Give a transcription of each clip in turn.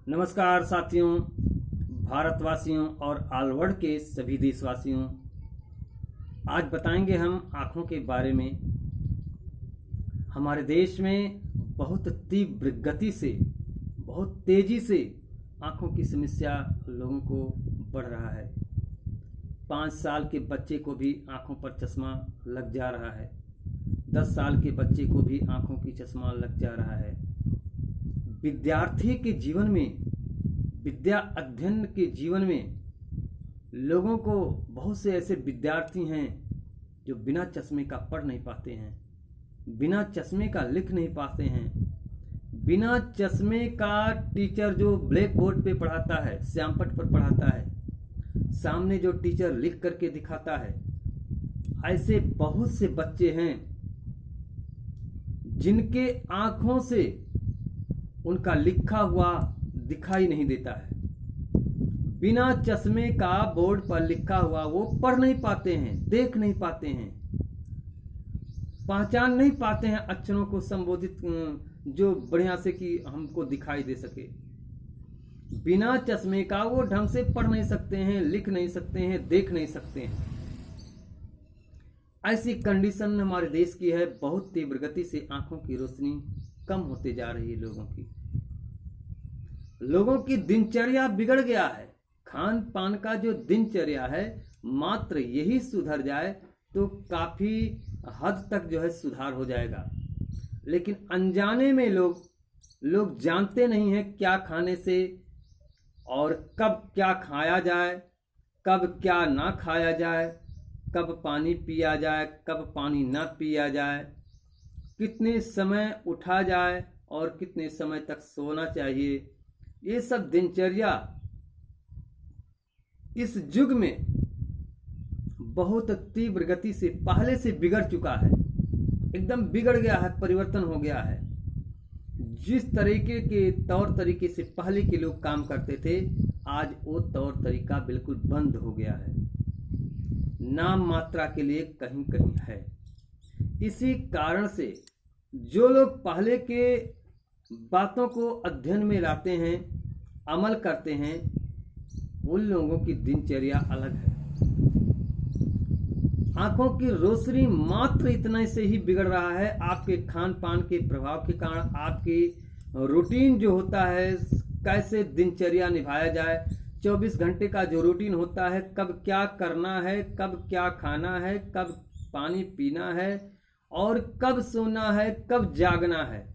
नमस्कार साथियों, भारतवासियों और ऑल वर्ल्ड के सभी देशवासियों। आज बताएंगे हम आँखों के बारे में। हमारे देश में बहुत तीव्र गति से, बहुत तेज़ी से आँखों की समस्या लोगों को बढ़ रहा है। 5 साल के बच्चे को भी आँखों पर चश्मा लग जा रहा है। 10 साल के बच्चे को भी आँखों की चश्मा लग जा रहा है। विद्यार्थी के जीवन में, विद्या अध्ययन के जीवन में लोगों को, बहुत से ऐसे विद्यार्थी हैं जो बिना चश्मे का पढ़ नहीं पाते हैं, बिना चश्मे का लिख नहीं पाते हैं, बिना चश्मे का टीचर जो ब्लैक बोर्ड पे पढ़ाता है, श्यामपट्ट पर पढ़ाता है, सामने जो टीचर लिख करके दिखाता है, ऐसे बहुत से बच्चे हैं जिनके आँखों से उनका लिखा हुआ दिखाई नहीं देता है। बिना चश्मे का बोर्ड पर लिखा हुआ वो पढ़ नहीं पाते हैं, देख नहीं पाते हैं, पहचान नहीं पाते हैं अक्षरों को संबोधित जो बढ़िया से कि हमको दिखाई दे सके। बिना चश्मे का वो ढंग से पढ़ नहीं सकते हैं, लिख नहीं सकते हैं, देख नहीं सकते हैं। ऐसी कंडीशन हमारे देश की है। बहुत तीव्र गति से आंखों की रोशनी कम होते जा रही है। लोगों की दिनचर्या बिगड़ गया है। खान पान का जो दिनचर्या है, मात्र यही सुधर जाए तो काफी हद तक जो है सुधार हो जाएगा। लेकिन अनजाने में लोग जानते नहीं हैं क्या खाने से और कब क्या खाया जाए, कब क्या ना खाया जाए, कब पानी पिया जाए, कब पानी ना पिया जाए, कितने समय उठा जाए और कितने समय तक सोना चाहिए। ये सब दिनचर्या इस युग में बहुत तीव्र गति से पहले से बिगड़ चुका है। एकदम बिगड़ गया है, परिवर्तन हो गया है। जिस तरीके के तौर तरीके से पहले के लोग काम करते थे, आज वो तौर तरीका बिल्कुल बंद हो गया है। नाम मात्रा के लिए कहीं कहीं है। इसी कारण से जो लोग पहले के बातों को अध्ययन में लाते हैं, अमल करते हैं, उन लोगों की दिनचर्या अलग है। आंखों की रोशनी मात्र इतना से ही बिगड़ रहा है। आपके खान पान के प्रभाव के कारण आपकी रूटीन जो होता है, कैसे दिनचर्या निभाया जाए, 24 घंटे का जो रूटीन होता है, कब क्या करना है, कब क्या खाना है, कब पानी पीना है और कब सोना है, कब जागना है,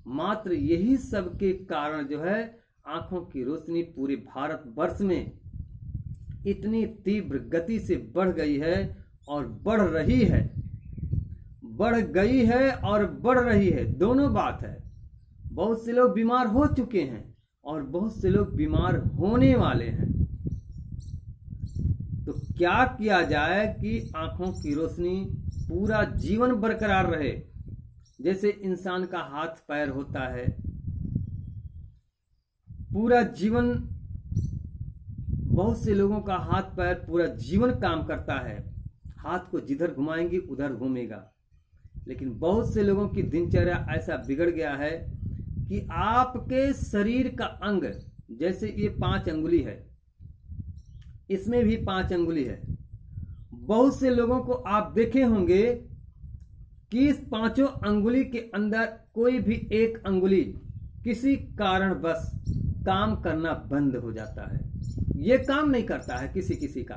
मात्र यही सब के कारण जो है आंखों की रोशनी पूरे भारतवर्ष में इतनी तीव्र गति से बढ़ गई है और बढ़ रही है। बढ़ गई है और बढ़ रही है, दोनों बात है। बहुत से लोग बीमार हो चुके हैं और बहुत से लोग बीमार होने वाले हैं। तो क्या किया जाए कि आंखों की रोशनी पूरा जीवन बरकरार रहे। जैसे इंसान का हाथ पैर होता है, पूरा जीवन, बहुत से लोगों का हाथ पैर पूरा जीवन काम करता है, हाथ को जिधर घुमाएंगे उधर घूमेगा। लेकिन बहुत से लोगों की दिनचर्या ऐसा बिगड़ गया है कि आपके शरीर का अंग, जैसे ये 5 अंगुली है, इसमें भी 5 अंगुली है। बहुत से लोगों को आप देखे होंगे कि इस 5 अंगुली के अंदर कोई भी एक अंगुली किसी कारणवश काम करना बंद हो जाता है। ये काम नहीं करता है किसी का,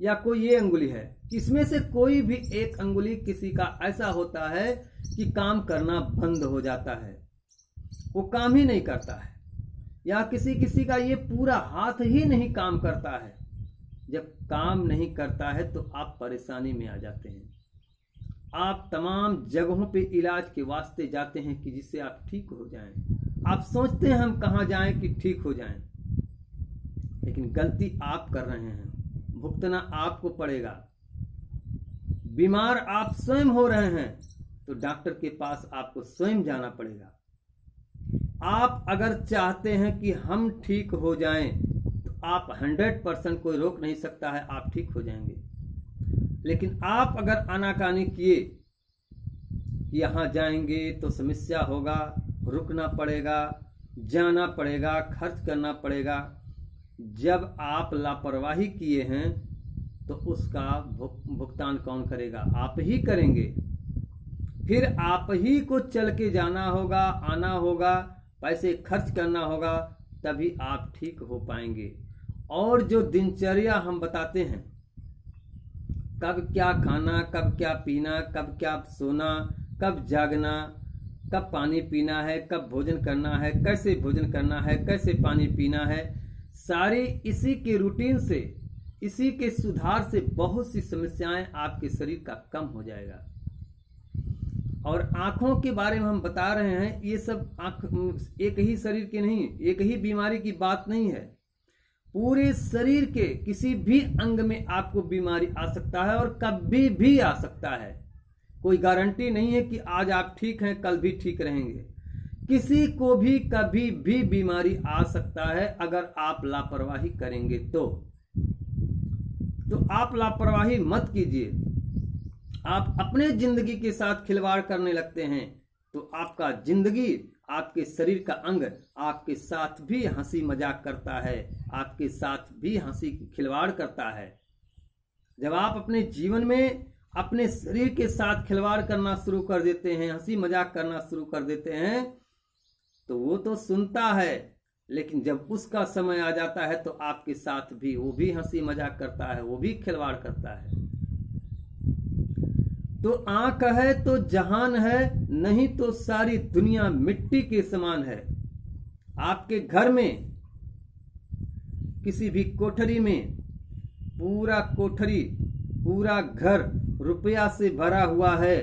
या कोई ये अंगुली है, इसमें से कोई भी एक अंगुली किसी का ऐसा होता है कि काम करना बंद हो जाता है, वो काम ही नहीं करता है। या किसी का ये पूरा हाथ ही नहीं काम करता है। जब काम नहीं करता है तो आप परेशानी में आ जाते हैं। आप तमाम जगहों पे इलाज के वास्ते जाते हैं कि जिससे आप ठीक हो जाएं। आप सोचते हैं हम कहाँ जाएं कि ठीक हो जाएं, लेकिन गलती आप कर रहे हैं, भुगतना आपको पड़ेगा। बीमार आप स्वयं हो रहे हैं तो डॉक्टर के पास आपको स्वयं जाना पड़ेगा। आप अगर चाहते हैं कि हम ठीक हो जाएं तो आप 100% कोई रोक नहीं सकता है, आप ठीक हो जाएंगे। लेकिन आप अगर आनाकानी किए कि यहाँ जाएंगे तो समस्या होगा, रुकना पड़ेगा, जाना पड़ेगा, खर्च करना पड़ेगा। जब आप लापरवाही किए हैं तो उसका भुगतान कौन करेगा? आप ही करेंगे। फिर आप ही को चल के जाना होगा, आना होगा, पैसे खर्च करना होगा, तभी आप ठीक हो पाएंगे। और जो दिनचर्या हम बताते हैं, कब क्या खाना, कब क्या पीना, कब क्या सोना, कब जागना, कब पानी पीना है, कब भोजन करना है, कैसे भोजन करना है, कैसे पानी पीना है, सारी इसी के रूटीन से, इसी के सुधार से बहुत सी समस्याएं आपके शरीर का कम हो जाएगा। और आंखों के बारे में हम बता रहे हैं, ये सब आंख एक ही शरीर के नहीं, एक ही बीमारी की बात नहीं है। पूरे शरीर के किसी भी अंग में आपको बीमारी आ सकता है और कभी भी आ सकता है। कोई गारंटी नहीं है कि आज आप ठीक हैं कल भी ठीक रहेंगे। किसी को भी कभी भी बीमारी आ सकता है अगर आप लापरवाही करेंगे तो आप लापरवाही मत कीजिए। आप अपने जिंदगी के साथ खिलवाड़ करने लगते हैं तो आपका जिंदगी, आपके शरीर का अंग आपके साथ भी हंसी मजाक करता है, आपके साथ भी हंसी खिलवाड़ करता है। जब आप अपने जीवन में अपने शरीर के साथ खिलवाड़ करना शुरू कर देते हैं, हंसी मजाक करना शुरू कर देते हैं, तो वो तो सुनता है, लेकिन जब उसका समय आ जाता है तो आपके साथ भी वो भी हंसी मजाक करता है, वो भी खिलवाड़ करता है। तो आंख है तो जहान है, नहीं तो सारी दुनिया मिट्टी के समान है। आपके घर में, किसी भी कोठरी में, पूरा कोठरी, पूरा घर रुपया से भरा हुआ है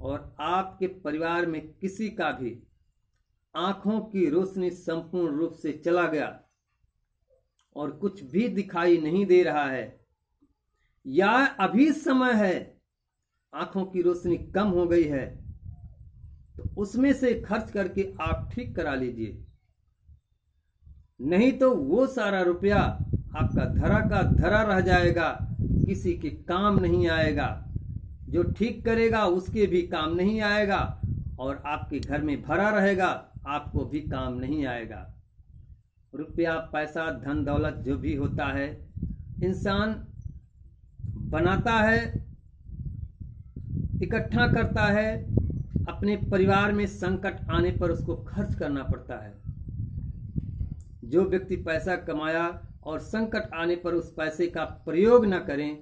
और आपके परिवार में किसी का भी आंखों की रोशनी संपूर्ण रूप से चला गया और कुछ भी दिखाई नहीं दे रहा है, या अभी समय है आंखों की रोशनी कम हो गई है, तो उसमें से खर्च करके आप ठीक करा लीजिए। नहीं तो वो सारा रुपया आपका धरा का धरा रह जाएगा, किसी के काम नहीं आएगा। जो ठीक करेगा उसके भी काम नहीं आएगा और आपके घर में भरा रहेगा, आपको भी काम नहीं आएगा। रुपया, पैसा, धन दौलत जो भी होता है, इंसान बनाता है, इकट्ठा करता है, अपने परिवार में संकट आने पर उसको खर्च करना पड़ता है। जो व्यक्ति पैसा कमाया और संकट आने पर उस पैसे का प्रयोग न करें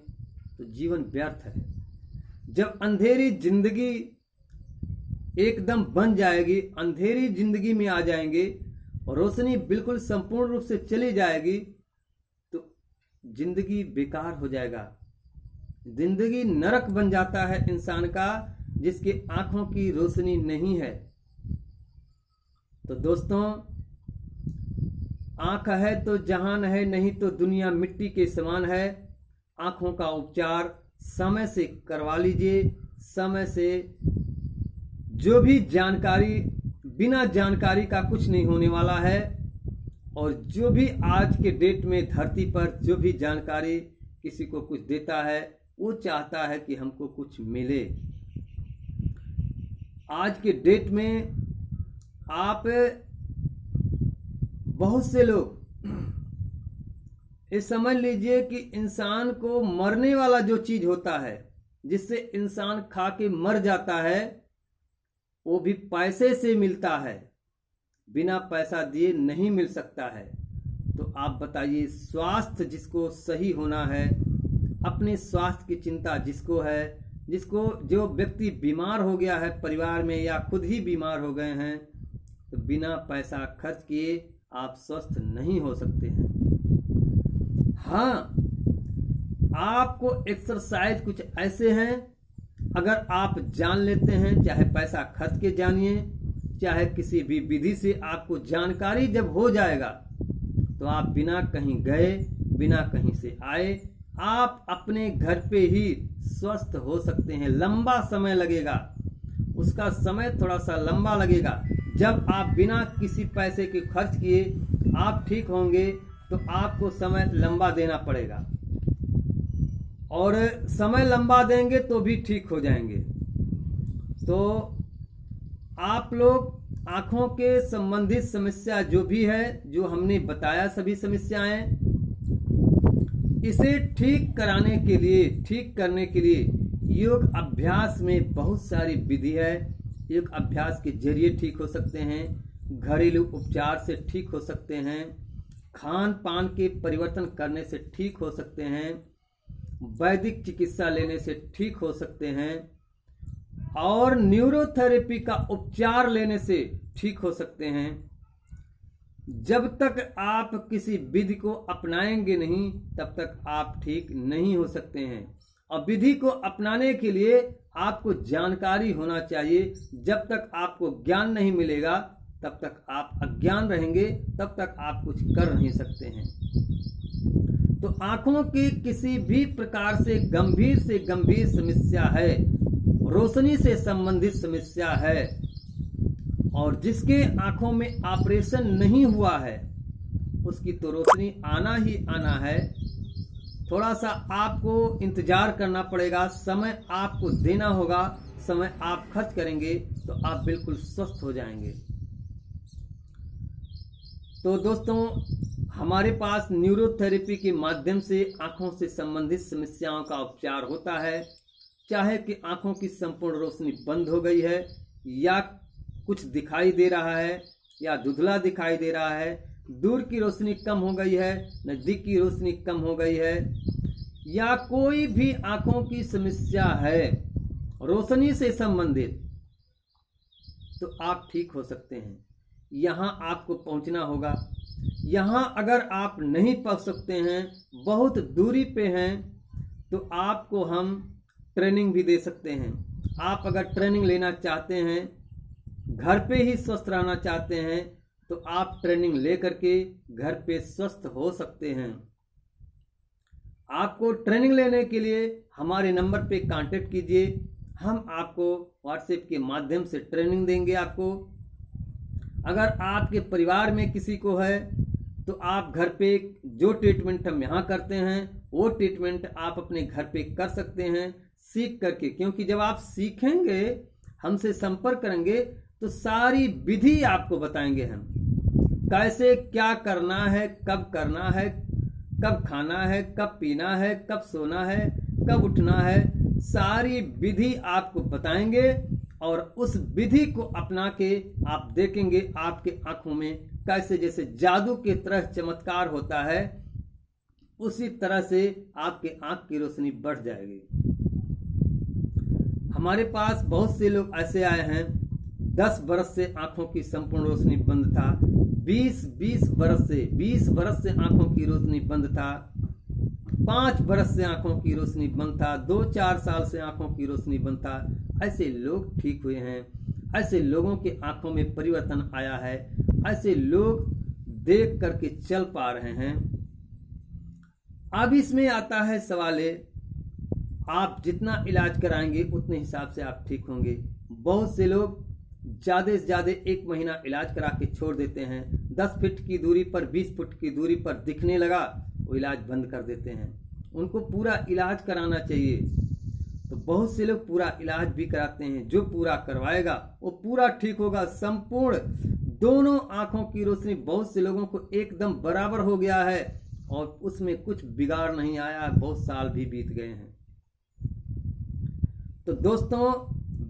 तो जीवन व्यर्थ है। जब अंधेरी जिंदगी एकदम बन जाएगी, अंधेरी जिंदगी में आ जाएंगे और रोशनी बिल्कुल संपूर्ण रूप से चली जाएगी, तो जिंदगी बेकार हो जाएगा। जिंदगी नरक बन जाता है इंसान का, जिसके आंखों की रोशनी नहीं है। तो दोस्तों, आंख है तो जहान है, नहीं तो दुनिया मिट्टी के समान है। आंखों का उपचार समय से करवा लीजिए। समय से जो भी जानकारी, बिना जानकारी का कुछ नहीं होने वाला है। और जो भी आज के डेट में धरती पर जो भी जानकारी किसी को कुछ देता है, वो चाहता है कि हमको कुछ मिले। आज के डेट में आप, बहुत से लोग ये समझ लीजिए कि इंसान को मरने वाला जो चीज होता है, जिससे इंसान खा के मर जाता है, वो भी पैसे से मिलता है, बिना पैसा दिए नहीं मिल सकता है। तो आप बताइए, स्वास्थ्य जिसको सही होना है, अपने स्वास्थ्य की चिंता जिसको है, जिसको जो व्यक्ति बीमार हो गया है परिवार में या खुद ही बीमार हो गए हैं, तो बिना पैसा खर्च किए आप स्वस्थ नहीं हो सकते हैं। हाँ, आपको एक्सरसाइज कुछ ऐसे हैं, अगर आप जान लेते हैं, चाहे पैसा खर्च के जानिए, चाहे किसी भी विधि से आपको जानकारी जब हो जाएगा, तो आप बिना कहीं गए, बिना कहीं से आए, आप अपने घर पे ही स्वस्थ हो सकते हैं। लंबा समय लगेगा, उसका समय थोड़ा सा लंबा लगेगा। जब आप बिना किसी पैसे के खर्च किए आप ठीक होंगे, तो आपको समय लंबा देना पड़ेगा, और समय लंबा देंगे तो भी ठीक हो जाएंगे। तो आप लोग आंखों के संबंधित समस्या जो भी है, जो हमने बताया सभी समस्याएं, इसे ठीक करने के लिए योग अभ्यास में बहुत सारी विधि है। योग अभ्यास के जरिए ठीक हो सकते हैं, घरेलू उपचार से ठीक हो सकते हैं, खान पान के परिवर्तन करने से ठीक हो सकते हैं, वैदिक चिकित्सा लेने से ठीक हो सकते हैं, और न्यूरोथेरेपी का उपचार लेने से ठीक हो सकते हैं। जब तक आप किसी विधि को अपनाएंगे नहीं, तब तक आप ठीक नहीं हो सकते हैं। और विधि को अपनाने के लिए आपको जानकारी होना चाहिए। जब तक आपको ज्ञान नहीं मिलेगा, तब तक आप अज्ञान रहेंगे, तब तक आप कुछ कर नहीं सकते हैं। तो आंखों की किसी भी प्रकार से गंभीर समस्या है, रोशनी से संबंधित समस्या है, और जिसके आंखों में ऑपरेशन नहीं हुआ है, उसकी तो रोशनी आना ही आना है। थोड़ा सा आपको इंतजार करना पड़ेगा, समय आपको देना होगा। समय आप खर्च करेंगे तो आप बिल्कुल स्वस्थ हो जाएंगे। तो दोस्तों, हमारे पास न्यूरोथेरेपी के माध्यम से आंखों से संबंधित समस्याओं का उपचार होता है। चाहे कि आंखों की संपूर्ण रोशनी बंद हो गई है, या कुछ दिखाई दे रहा है, या धुंधला दिखाई दे रहा है, दूर की रोशनी कम हो गई है, नज़दीक की रोशनी कम हो गई है, या कोई भी आंखों की समस्या है रोशनी से संबंधित, तो आप ठीक हो सकते हैं। यहाँ आपको पहुँचना होगा। यहाँ अगर आप नहीं पहुँच सकते हैं, बहुत दूरी पे हैं, तो आपको हम ट्रेनिंग भी दे सकते हैं। आप अगर ट्रेनिंग लेना चाहते हैं, घर पे ही स्वस्थ रहना चाहते हैं, तो आप ट्रेनिंग ले करके घर पे स्वस्थ हो सकते हैं। आपको ट्रेनिंग लेने के लिए हमारे नंबर पे कांटेक्ट कीजिए। हम आपको व्हाट्सएप के माध्यम से ट्रेनिंग देंगे आपको। अगर आपके परिवार में किसी को है, तो आप घर पे जो ट्रीटमेंट हम यहाँ करते हैं, वो ट्रीटमेंट आप अपने घर पे कर सकते हैं सीख करके। क्योंकि जब आप सीखेंगे, हमसे संपर्क करेंगे, तो सारी विधि आपको बताएंगे हम, कैसे क्या करना है, कब करना है, कब खाना है, कब पीना है, कब सोना है, कब उठना है, सारी विधि आपको बताएंगे। और उस विधि को अपना के आप देखेंगे आपके आंखों में कैसे जैसे जादू की तरह चमत्कार होता है, उसी तरह से आपके आंख की रोशनी बढ़ जाएगी। हमारे पास बहुत से लोग ऐसे आए हैं, 10 बरस से आंखों की संपूर्ण रोशनी बंद था, 20 बरस से आंखों की रोशनी बंद था, 5 बरस से आंखों की रोशनी बंद था, 2-4 साल से आंखों की रोशनी बंद था। ऐसे लोग ठीक हुए हैं, ऐसे लोगों के आंखों में परिवर्तन आया है, ऐसे लोग देख करके चल पा रहे हैं। अब इसमें आता है सवाल, आप जितना इलाज कराएंगे उतने हिसाब से आप ठीक होंगे। बहुत से लोग ज़्यादा से ज़्यादा 1 महीना इलाज करा के छोड़ देते हैं। 10 फीट की दूरी पर, 20 फुट की दूरी पर दिखने लगा, वो इलाज बंद कर देते हैं। उनको पूरा इलाज कराना चाहिए। तो बहुत से लोग पूरा इलाज भी कराते हैं। जो पूरा करवाएगा वो पूरा ठीक होगा। संपूर्ण दोनों आंखों की रोशनी बहुत से लोगों को एकदम बराबर हो गया है, और उसमें कुछ बिगाड़ नहीं आया। बहुत साल भी बीत गए हैं। तो दोस्तों,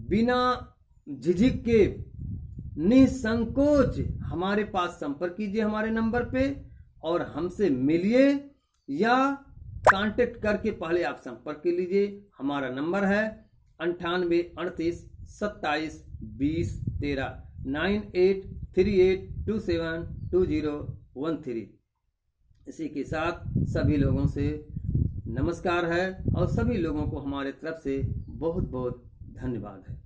बिना झिझक के, निसंकोच हमारे पास संपर्क कीजिए हमारे नंबर पे, और हमसे मिलिए, या कांटेक्ट करके पहले आप संपर्क कर लीजिए। हमारा नंबर है 98 38 27 20 13 9838272013। इसी के साथ सभी लोगों से नमस्कार है, और सभी लोगों को हमारे तरफ से बहुत बहुत धन्यवाद है।